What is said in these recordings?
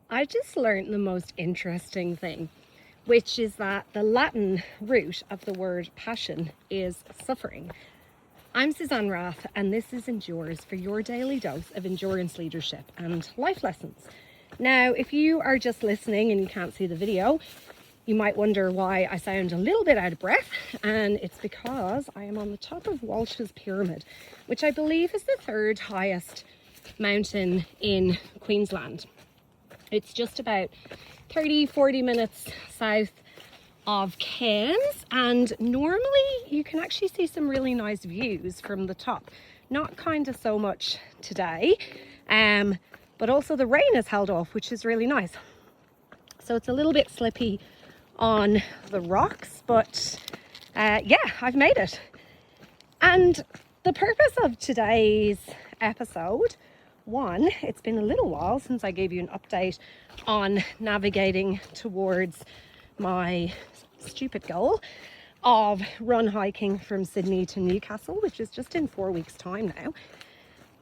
I just learned the most interesting thing, which is that the Latin root of the word passion is suffering. I'm Suzanne Rath, and this is Endures, for your daily dose of endurance leadership and life lessons. Now, if you are just listening and you can't see the video, you might wonder why I sound a little bit out of breath, and it's because I am on the top of Walsh's Pyramid, which I believe is the third highest mountain in Queensland. It's just about 30-40 minutes south of Cairns, and normally you can actually see some really nice views from the top. Not kind of so much today, but also the rain has held off, which is really nice. So it's a little bit slippy on the rocks, but yeah, I've made it. And the purpose of today's episode, one, it's been a little while since I gave you an update on navigating towards my stupid goal of run hiking from Sydney to Newcastle, which is just in 4 weeks' time now.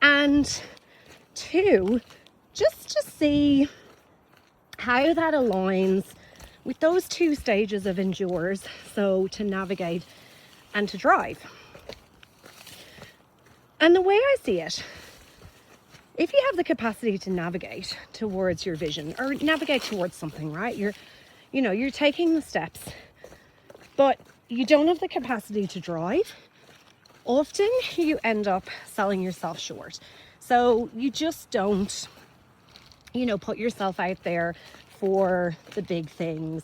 And two, just to see how that aligns with those two stages of endures, so to navigate and to drive. And the way I see it, if you have the capacity to navigate towards your vision or navigate towards something, right? You're taking the steps, but you don't have the capacity to drive. Often you end up selling yourself short. So you just don't, put yourself out there for the big things.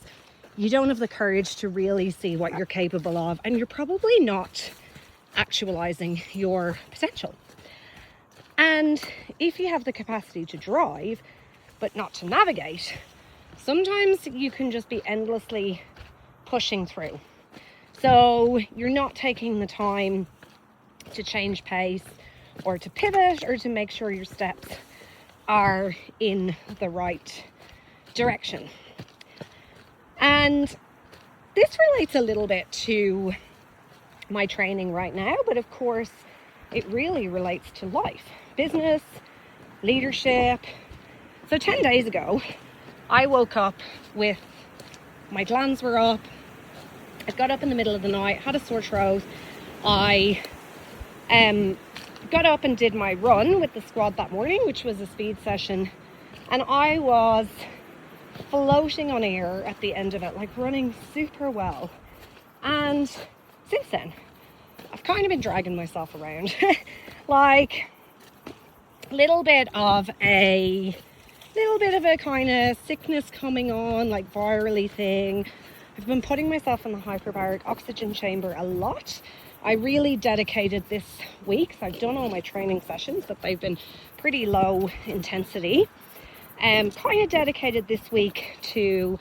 You don't have the courage to really see what you're capable of, and you're probably not actualizing your potential. And if you have the capacity to drive, but not to navigate, sometimes you can just be endlessly pushing through. So you're not taking the time to change pace or to pivot or to make sure your steps are in the right direction. And this relates a little bit to my training right now, but of course it really relates to life, business, leadership. So 10 days ago, I woke up with my glands were up. I got up in the middle of the night, had a sore throat. I got up and did my run with the squad that morning, which was a speed session, and I was floating on air at the end of it, like running super well. And since then, I've kind of been dragging myself around. Like little bit of a kind of sickness coming on, like virally thing. I've been putting myself in the hyperbaric oxygen chamber a lot. I really dedicated this week, so I've done all my training sessions, but they've been pretty low intensity. Kind of dedicated this week to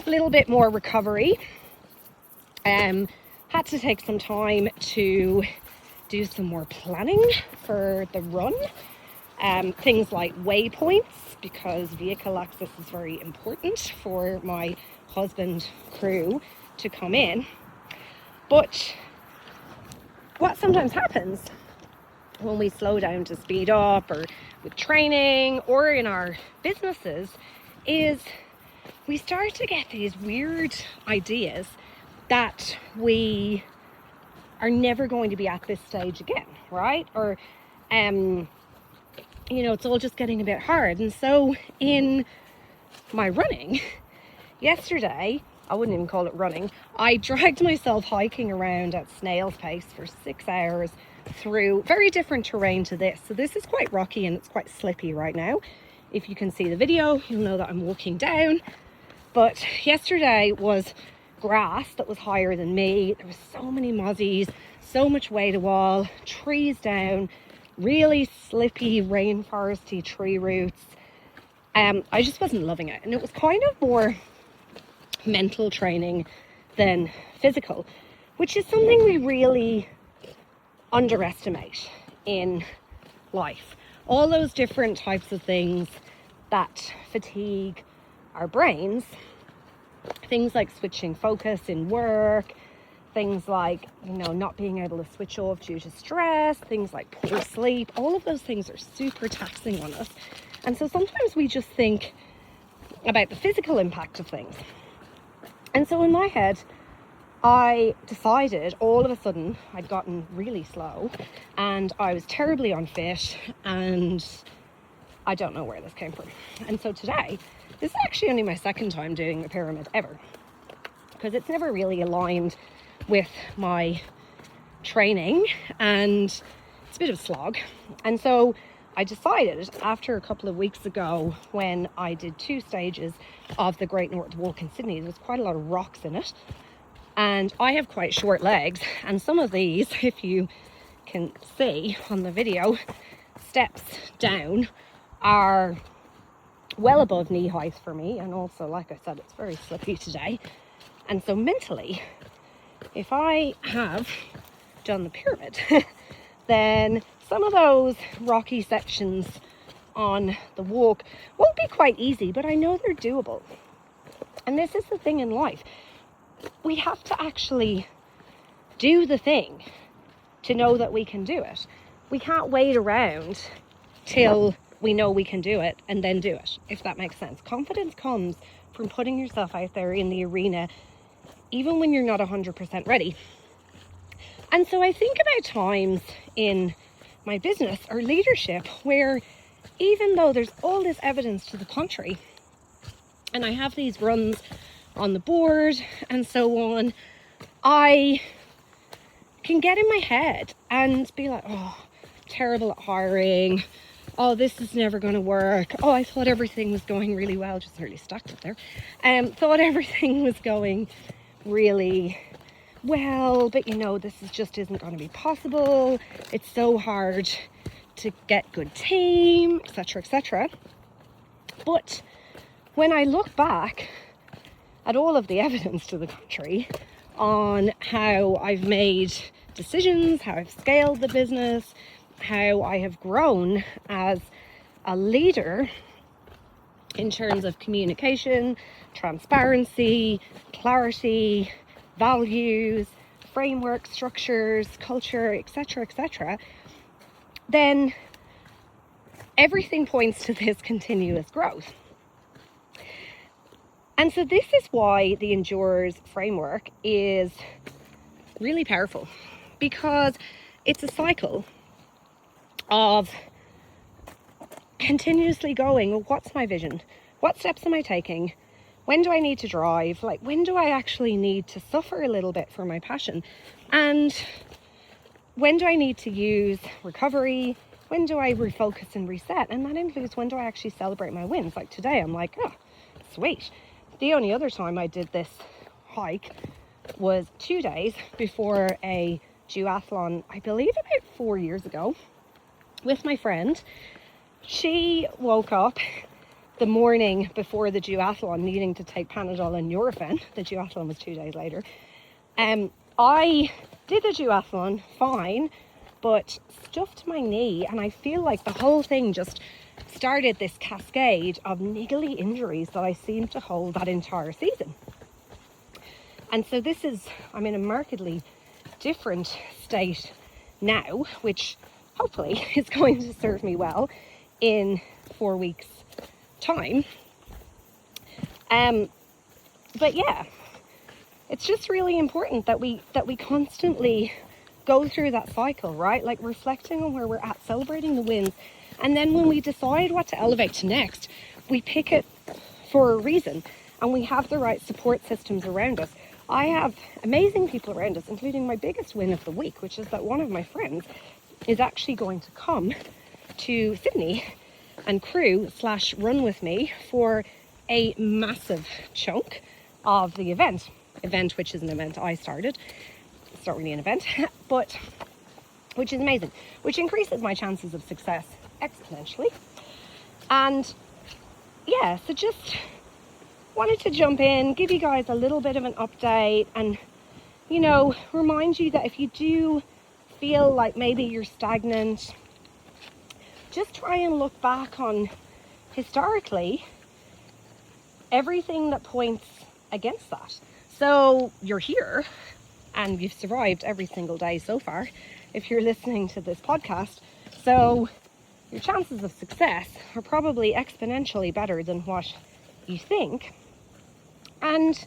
a little bit more recovery. Had to take some time to do some more planning for the run. Things like waypoints, because vehicle access is very important for my husband crew to come in. But what sometimes happens when we slow down to speed up, or with training or in our businesses, is we start to get these weird ideas that we are never going to be at this stage again, right? Or it's all just getting a bit hard. And so in my running yesterday, I wouldn't even call it running, I dragged myself hiking around at snail's pace for 6 hours through very different terrain to this. So this is quite rocky and it's quite slippy right now. If you can see the video, you'll know that I'm walking down. But yesterday was grass that was higher than me. There was so many mozzies, so much way to wall, trees down, really slippy rainforesty tree roots. I just wasn't loving it, and it was kind of more mental training than physical, which is something we really underestimate in life. All those different types of things that fatigue our brains, things like switching focus in work, things like, not being able to switch off due to stress, things like poor sleep, all of those things are super taxing on us. And so sometimes we just think about the physical impact of things. And so in my head, I decided all of a sudden I'd gotten really slow and I was terribly unfit, and I don't know where this came from. And so today, this is actually only my second time doing the pyramid ever, because it's never really aligned with my training and it's a bit of a slog. And so I decided after a couple of weeks ago, when I did 2 stages of the Great North Walk in Sydney, there was quite a lot of rocks in it, and I have quite short legs, and some of these, if you can see on the video, steps down are well above knee height for me. And also, like I said, it's very slippy today. And so mentally, if I have done the pyramid, then some of those rocky sections on the walk won't be quite easy, but I know they're doable. And this is the thing in life. We have to actually do the thing to know that we can do it. We can't wait around till we know we can do it and then do it, if that makes sense. Confidence comes from putting yourself out there in the arena, even when you're not 100% ready. And so I think about times in my business or leadership where, even though there's all this evidence to the contrary, and I have these runs on the board and so on, I can get in my head and be like, oh, terrible at hiring. Oh, this is never going to work. Oh, I thought everything was going really well. Just nearly stacked it there. Thought everything was going really well, but this just isn't going to be possible. It's so hard to get good team, etc., etc. But when I look back at all of the evidence to the contrary on how I've made decisions, how I've scaled the business, how I have grown as a leader in terms of communication, transparency, clarity, values, framework, structures, culture, etc., etc., then everything points to this continuous growth. And so this is why the Endures framework is really powerful, because it's a cycle of continuously going, well, what's my vision? What steps am I taking? When do I need to drive? Like, when do I actually need to suffer a little bit for my passion? And when do I need to use recovery? When do I refocus and reset? And that includes, when do I actually celebrate my wins? Like today, I'm like, oh, sweet. The only other time I did this hike was 2 days before a duathlon, I believe about 4 years ago, with my friend. She woke up the morning before the duathlon needing to take Panadol and Nurofen. The duathlon was 2 days later. I did the duathlon fine, but stuffed my knee, and I feel like the whole thing just started this cascade of niggly injuries that I seemed to hold that entire season. And so I'm in a markedly different state now, which hopefully is going to serve me well in 4 weeks' time. But yeah, it's just really important that we constantly go through that cycle, right? Like reflecting on where we're at, celebrating the wins, and then when we decide what to elevate to next, we pick it for a reason, and we have the right support systems around us. I have amazing people around us, including my biggest win of the week, which is that one of my friends is actually going to come to Sydney and crew/run with me for a massive chunk of the event, which is an event I started. It's not really an event, but which is amazing, which increases my chances of success exponentially. And yeah, so just wanted to jump in, give you guys a little bit of an update, and remind you that if you do feel like maybe you're stagnant, just try and look back on historically everything that points against that. So you're here and you've survived every single day so far if you're listening to this podcast. So your chances of success are probably exponentially better than what you think. And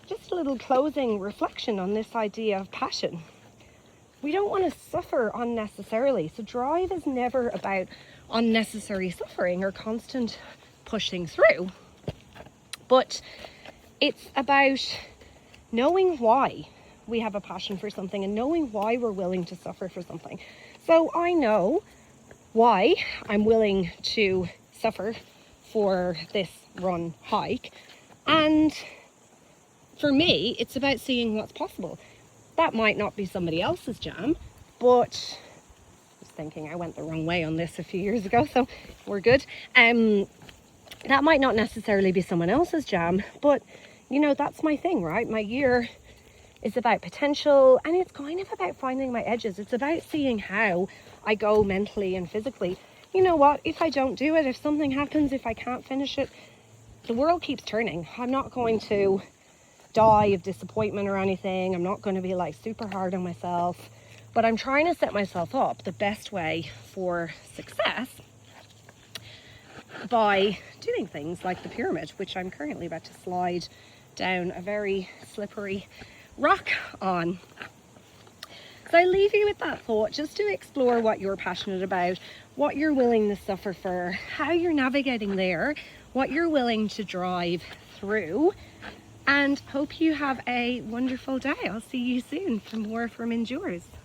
just a little closing reflection on this idea of passion. We don't want to suffer unnecessarily. So drive is never about unnecessary suffering or constant pushing through, but it's about knowing why we have a passion for something and knowing why we're willing to suffer for something. So I know why I'm willing to suffer for this run hike, and for me it's about seeing what's possible. That might not be somebody else's jam, but I was thinking I went the wrong way on this a few years ago, so we're good. That might not necessarily be someone else's jam, but you know, that's my thing, right? My year is about potential, and it's kind of about finding my edges. It's about seeing how I go mentally and physically. You know what, if I don't do it, if something happens, if I can't finish it, the world keeps turning. I'm not going to die of disappointment or anything. I'm not going to be like super hard on myself, but I'm trying to set myself up the best way for success by doing things like the pyramid, which I'm currently about to slide down a very slippery rock on. So I leave you with that thought, just to explore what you're passionate about, what you're willing to suffer for, how you're navigating there, what you're willing to drive through, and hope you have a wonderful day. I'll see you soon for more from Endures.